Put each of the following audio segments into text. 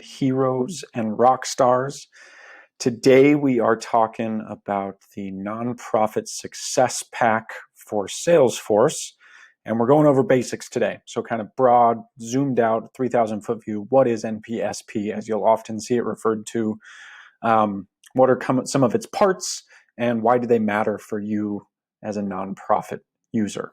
Heroes and rock stars. Today we are talking about the nonprofit success pack for Salesforce, and we're going over basics today. So kind of broad, zoomed out, 3,000-foot view. What is NPSP, as you'll often see it referred to? What are some of its parts, and why do they matter for you as a nonprofit user?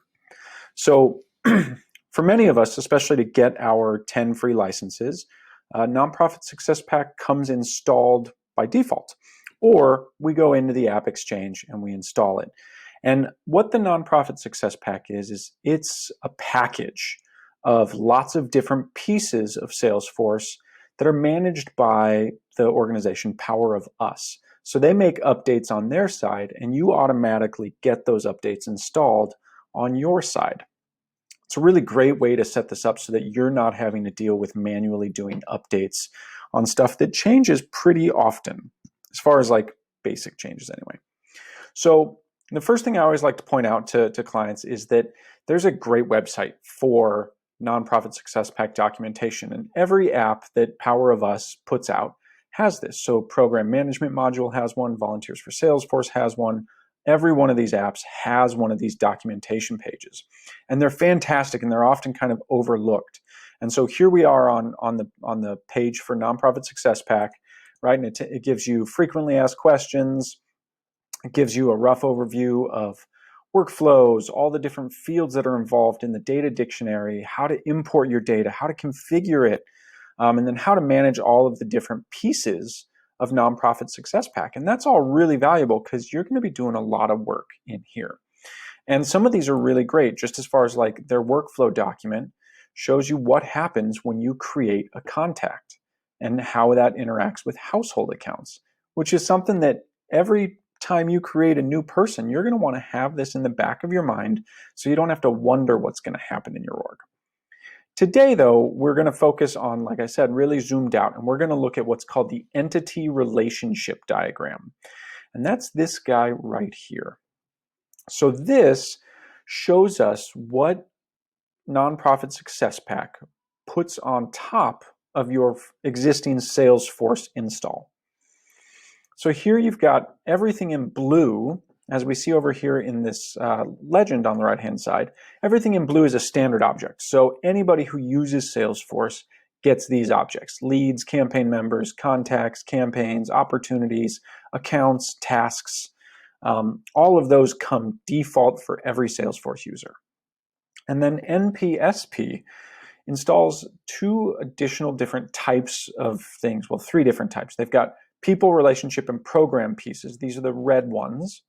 So for many of us, especially to get our 10 free licenses, Nonprofit Success Pack comes installed by default, or we go into the App Exchange and we install it. And what the Nonprofit Success Pack is it's a package of lots of different pieces of Salesforce that are managed by the organization Power of Us. So they make updates on their side, and you automatically get those updates installed on your side. It's a really great way to set this up so that you're not having to deal with manually doing updates on stuff that changes pretty often, as far as like basic changes anyway. So the first thing I always like to point out to clients is that there's a great website for Nonprofit Success Pack documentation, and every app that Power of Us puts out has this. So Program Management Module has one, Volunteers for Salesforce has one. Every one of these apps has one of these documentation pages, and they're fantastic, and they're often kind of overlooked. And so here we are on the page for Nonprofit Success Pack, right? And it gives you frequently asked questions. It gives you a rough overview of workflows, all the different fields that are involved in the data dictionary, how to import your data, how to configure it, and then how to manage all of the different pieces of Nonprofit Success Pack. And that's all really valuable because you're going to be doing a lot of work in here. And some of these are really great, just as far as like their workflow document shows you what happens when you create a contact and how that interacts with household accounts, which is something that every time you create a new person, you're going to want to have this in the back of your mind so you don't have to wonder what's going to happen in your org. Today, though, we're going to focus on, like I said, really zoomed out, and we're going to look at what's called the entity relationship diagram. And that's this guy right here. So this shows us what Nonprofit Success Pack puts on top of your existing Salesforce install. So here you've got everything in blue. As we see over here in this legend on the right-hand side, everything in blue is a standard object. So anybody who uses Salesforce gets these objects: leads, campaign members, contacts, campaigns, opportunities, accounts, tasks. All of those come default for every Salesforce user. And then NPSP installs two additional different types of things. Well, three different types. They've got people, relationship, and program pieces. These are the red ones.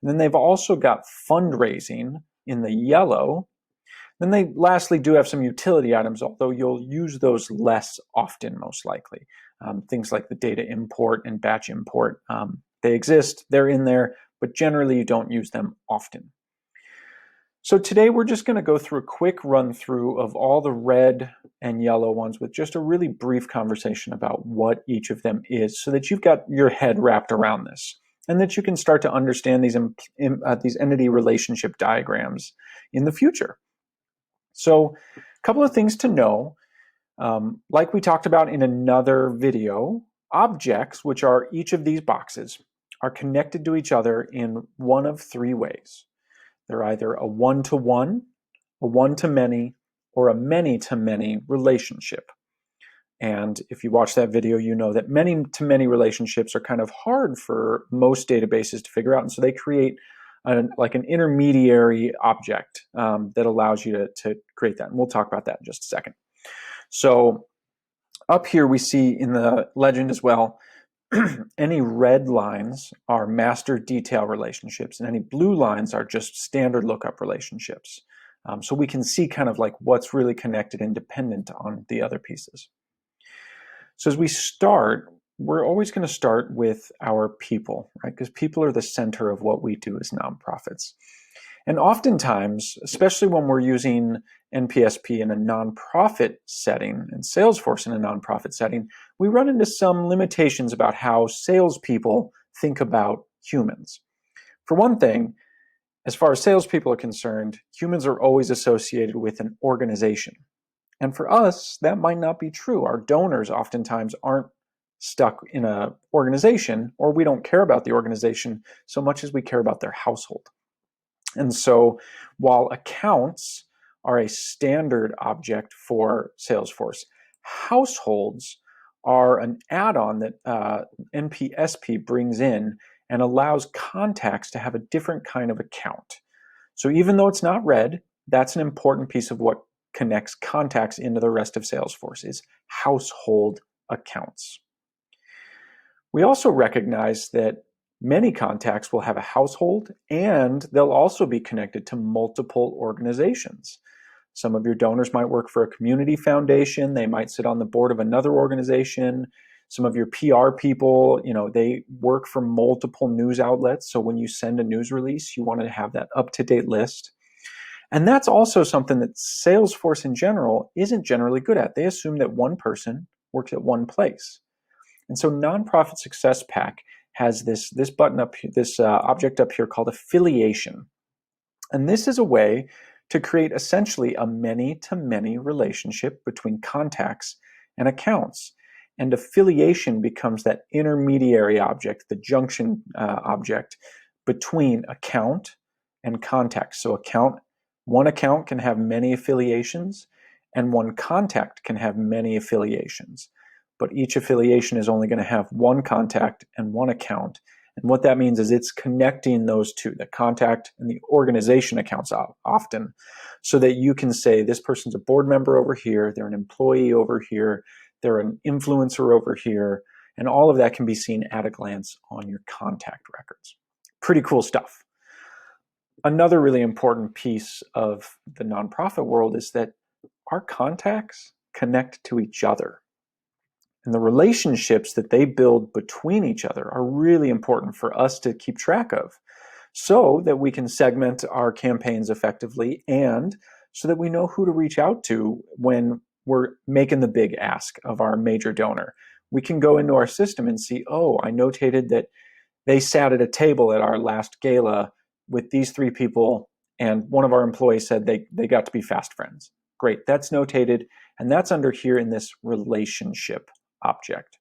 And then they've also got fundraising in the yellow. Then they lastly do have some utility items, although you'll use those less often, most likely. Things like the data import and batch import. They exist, they're in there, but generally you don't use them often. So today we're just going to go through a quick run through of all the red and yellow ones with just a really brief conversation about what each of them is so that you've got your head wrapped around this, and that you can start to understand these entity relationship diagrams in the future. So a couple of things to know, like we talked about in another video, objects, which are each of these boxes, are connected to each other in one of three ways. They're either a one-to-one, a one-to-many, or a many-to-many relationship. And if you watch that video, you know that many-to-many relationships are kind of hard for most databases to figure out. And so they create like an intermediary object that allows you to create that. And we'll talk about that in just a second. So up here we see in the legend as well, any red lines are master detail relationships, and any blue lines are just standard lookup relationships. So we can see kind of like what's really connected and dependent on the other pieces. So as we start, we're always going to start with our people, right? Because people are the center of what we do as nonprofits. And oftentimes, especially when we're using NPSP in a nonprofit setting and Salesforce in a nonprofit setting, we run into some limitations about how salespeople think about humans. For one thing, as far as salespeople are concerned, humans are always associated with an organization. And for us, that might not be true. Our donors oftentimes aren't stuck in an organization, or we don't care about the organization so much as we care about their household. And so while accounts are a standard object for Salesforce, households are an add-on that NPSP brings in and allows contacts to have a different kind of account. So even though it's not red, that's an important piece of what connects contacts into the rest of Salesforce is household accounts. We also recognize that many contacts will have a household, and they'll also be connected to multiple organizations. Some of your donors might work for a community foundation. They might sit on the board of another organization. Some of your PR people, they work for multiple news outlets. So when you send a news release, you want to have that up-to-date list. And that's also something that Salesforce in general isn't generally good at. They assume that one person works at one place. And so Nonprofit Success Pack has this button up here, this object up here called affiliation. And this is a way to create essentially a many-to-many relationship between contacts and accounts. And affiliation becomes that intermediary object, the junction object between account and contact. So one account can have many affiliations, and one contact can have many affiliations. But each affiliation is only going to have one contact and one account. And what that means is it's connecting those two, the contact and the organization accounts often, so that you can say this person's a board member over here, they're an employee over here, they're an influencer over here, and all of that can be seen at a glance on your contact records. Pretty cool stuff. Another really important piece of the nonprofit world is that our contacts connect to each other. And the relationships that they build between each other are really important for us to keep track of so that we can segment our campaigns effectively and so that we know who to reach out to when we're making the big ask of our major donor. We can go into our system and see, oh, I notated that they sat at a table at our last gala with these three people, and one of our employees said they got to be fast friends. Great, that's notated, and that's under here in this relationship object.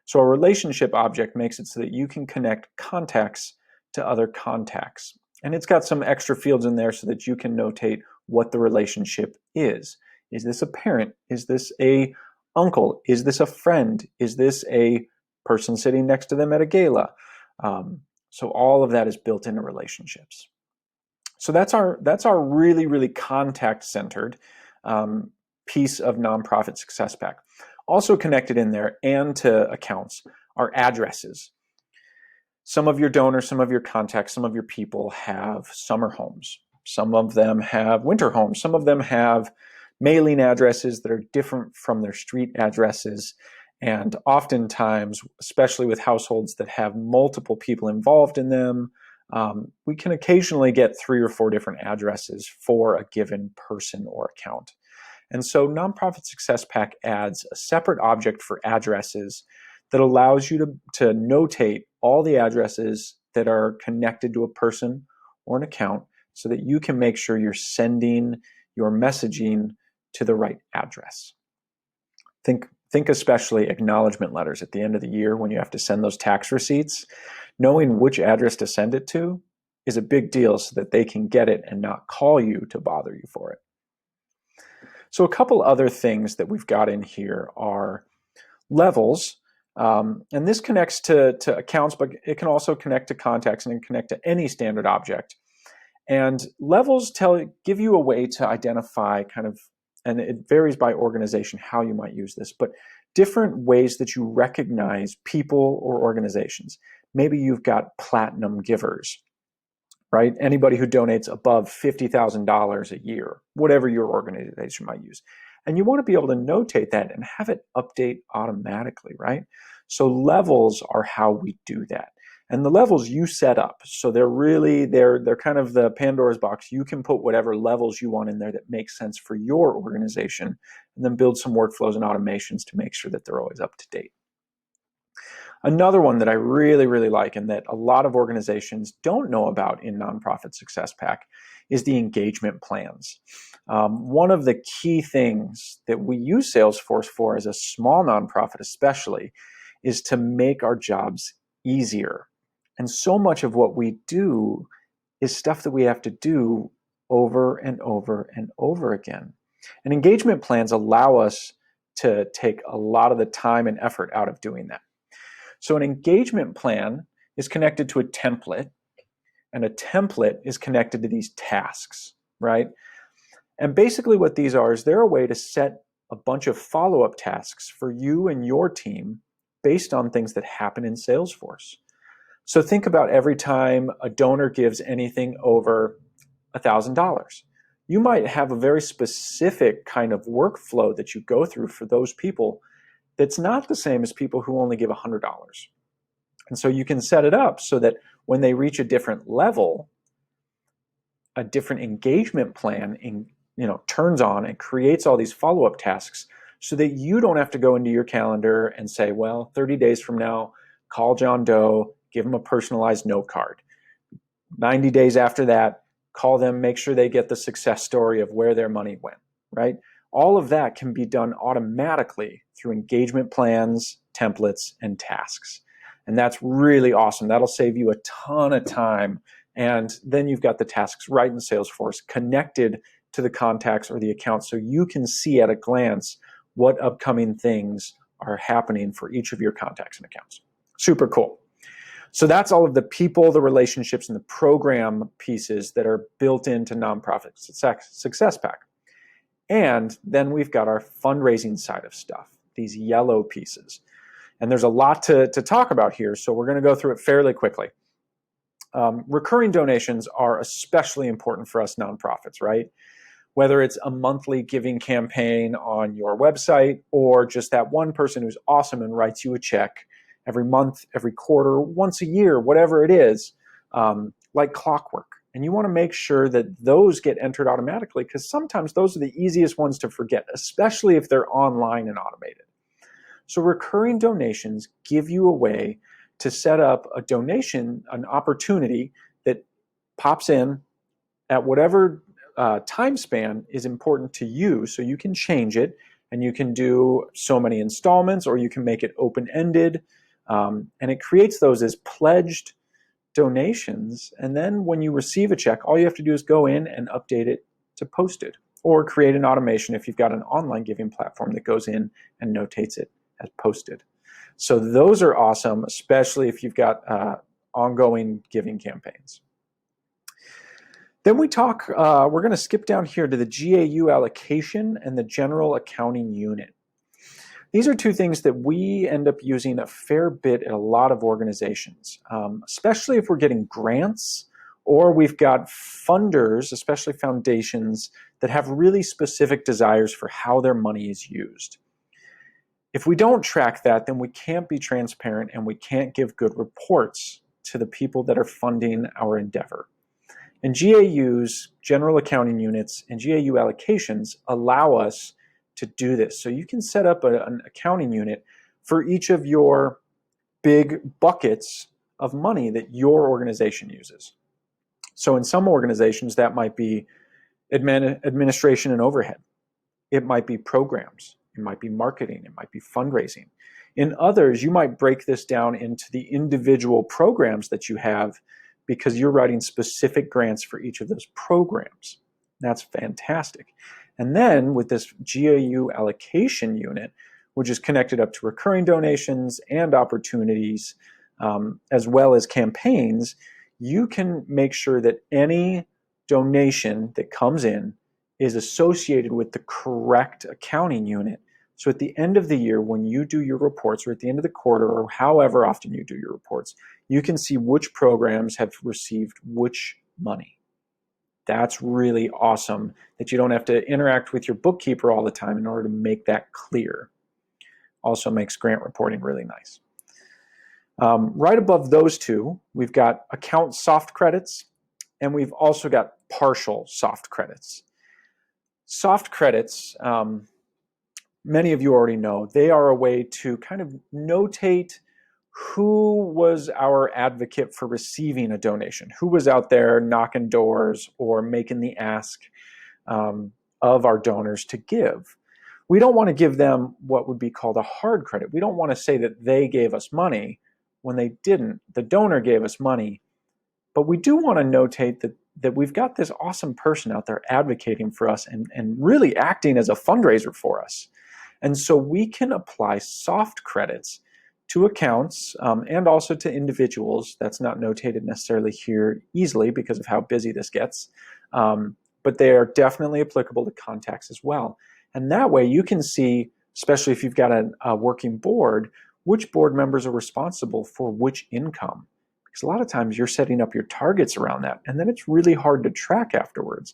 So a relationship object makes it so that you can connect contacts to other contacts. And it's got some extra fields in there so that you can notate what the relationship is. Is this a parent? Is this a uncle? Is this a friend? Is this a person sitting next to them at a gala? So all of that is built into relationships. So that's our really, really contact-centered piece of Nonprofit Success Pack. Also connected in there and to accounts are addresses. Some of your donors, some of your contacts, some of your people have summer homes. Some of them have winter homes. Some of them have mailing addresses that are different from their street addresses. And oftentimes, especially with households that have multiple people involved in them, we can occasionally get 3 or 4 different addresses for a given person or account. And so Nonprofit Success Pack adds a separate object for addresses that allows you to notate all the addresses that are connected to a person or an account so that you can make sure you're sending your messaging to the right address. Think especially acknowledgement letters at the end of the year when you have to send those tax receipts. Knowing which address to send it to is a big deal so that they can get it and not call you to bother you for it. So a couple other things that we've got in here are levels. And this connects to accounts, but it can also connect to contacts and connect to any standard object. And levels give you a way to identify and it varies by organization how you might use this, but different ways that you recognize people or organizations. Maybe you've got platinum givers, right? Anybody who donates above $50,000 a year, whatever your organization might use. And you want to be able to notate that and have it update automatically, right? So levels are how we do that. And the levels you set up. So they're kind of the Pandora's box. You can put whatever levels you want in there that makes sense for your organization, and then build some workflows and automations to make sure that they're always up to date. Another one that I really, really like and that a lot of organizations don't know about in Nonprofit Success Pack is the engagement plans. One of the key things that we use Salesforce for as a small nonprofit especially is to make our jobs easier. And so much of what we do is stuff that we have to do over and over and over again. And engagement plans allow us to take a lot of the time and effort out of doing that. So an engagement plan is connected to a template, and a template is connected to these tasks, right? And basically what these are is they're a way to set a bunch of follow-up tasks for you and your team based on things that happen in Salesforce. So think about every time a donor gives anything over $1,000. You might have a very specific kind of workflow that you go through for those people that's not the same as people who only give $100. And so you can set it up so that when they reach a different level, a different engagement plan turns on and creates all these follow-up tasks so that you don't have to go into your calendar and say, well, 30 days from now, call John Doe, give them a personalized note card. 90 days after that, call them, make sure they get the success story of where their money went, right? All of that can be done automatically through engagement plans, templates, and tasks. And that's really awesome. That'll save you a ton of time. And then you've got the tasks right in Salesforce connected to the contacts or the accounts so you can see at a glance what upcoming things are happening for each of your contacts and accounts. Super cool. So that's all of the people, the relationships, and the program pieces that are built into Nonprofit Success Pack. And then we've got our fundraising side of stuff, these yellow pieces. And there's a lot to talk about here, so we're going to go through it fairly quickly. Recurring donations are especially important for us nonprofits, right? Whether it's a monthly giving campaign on your website or just that one person who's awesome and writes you a check every month, every quarter, once a year, whatever it is, like clockwork. And you want to make sure that those get entered automatically because sometimes those are the easiest ones to forget, especially if they're online and automated. So recurring donations give you a way to set up a donation, an opportunity that pops in at whatever time span is important to you. So you can change it and you can do so many installments or you can make it open-ended. And it creates those as pledged donations. And then when you receive a check, all you have to do is go in and update it to posted or create an automation if you've got an online giving platform that goes in and notates it as posted. So those are awesome, especially if you've got ongoing giving campaigns. Then we're going to skip down here to the GAU allocation and the general accounting unit. These are two things that we end up using a fair bit at a lot of organizations, especially if we're getting grants or we've got funders, especially foundations, that have really specific desires for how their money is used. If we don't track that, then we can't be transparent and we can't give good reports to the people that are funding our endeavor. And GAUs, general accounting units, and GAU allocations allow us to do this. So you can set up an accounting unit for each of your big buckets of money that your organization uses. So in some organizations, that might be administration and overhead. It might be programs. It might be marketing. It might be fundraising. In others, you might break this down into the individual programs that you have because you're writing specific grants for each of those programs. That's fantastic. And then with this GAU allocation unit, which is connected up to recurring donations and opportunities, as well as campaigns, you can make sure that any donation that comes in is associated with the correct accounting unit. So at the end of the year, when you do your reports, or at the end of the quarter, or however often you do your reports, you can see which programs have received which money. That's really awesome that you don't have to interact with your bookkeeper all the time in order to make that clear. Also makes grant reporting really nice. Right above those two, we've got account soft credits, and we've also got partial soft credits. Soft credits, many of you already know, they are a way to kind of notate who was our advocate for receiving a donation? Who was out there knocking doors or making the ask of our donors to give? We don't want to give them what would be called a hard credit. We don't want to say that they gave us money when they didn't. The donor gave us money, but we do want to notate that we've got this awesome person out there advocating for us and really acting as a fundraiser for us. And so we can apply soft credits to accounts and also to individuals. That's not notated necessarily here easily because of how busy this gets, but they are definitely applicable to contacts as well. And that way you can see, especially if you've got a working board, which board members are responsible for which income. Because a lot of times you're setting up your targets around that, and then it's really hard to track afterwards.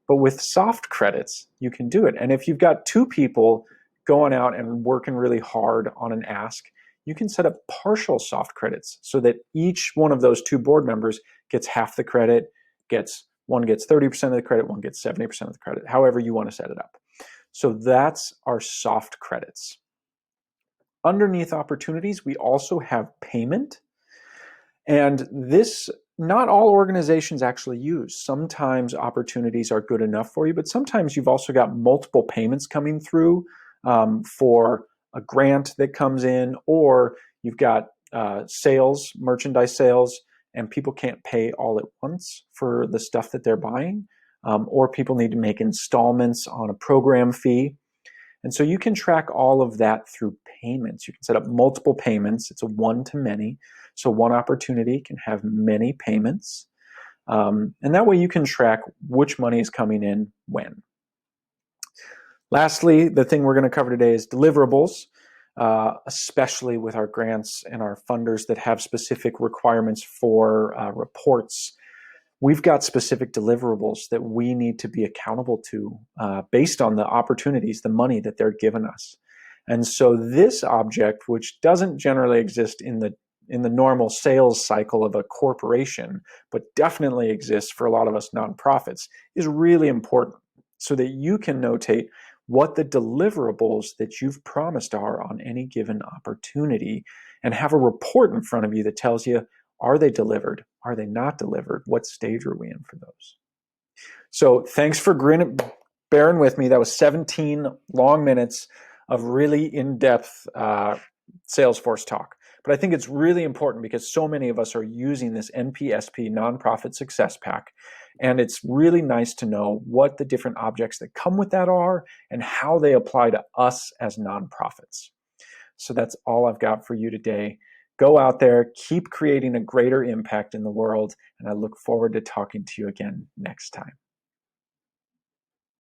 But with soft credits, you can do it. And if you've got two people going out and working really hard on an ask, you can set up partial soft credits so that each one of those two board members gets half the credit, one gets 30% of the credit, one gets 70% of the credit, however you want to set it up. So that's our soft credits. Underneath opportunities, we also have payment. And this, not all organizations actually use. Sometimes opportunities are good enough for you, but sometimes you've also got multiple payments coming through for a grant that comes in, or you've got sales, merchandise sales, and people can't pay all at once for the stuff that they're buying, or people need to make installments on a program fee. And so you can track all of that through payments. You can set up multiple payments. It's a one-to-many. So one opportunity can have many payments. And that way you can track which money is coming in when. Lastly, the thing we're going to cover today is deliverables, especially with our grants and our funders that have specific requirements for reports. We've got specific deliverables that we need to be accountable to based on the opportunities, the money that they're giving us. And so this object, which doesn't generally exist in the normal sales cycle of a corporation, but definitely exists for a lot of us nonprofits, is really important so that you can notate what the deliverables that you've promised are on any given opportunity and have a report in front of you that tells you, are they delivered? Are they not delivered? What stage are we in for those? So thanks for bearing with me. That was 17 long minutes of really in-depth Salesforce talk. But I think it's really important because so many of us are using this NPSP Nonprofit Success Pack. And it's really nice to know what the different objects that come with that are and how they apply to us as nonprofits. So that's all I've got for you today. Go out there, keep creating a greater impact in the world, and I look forward to talking to you again next time.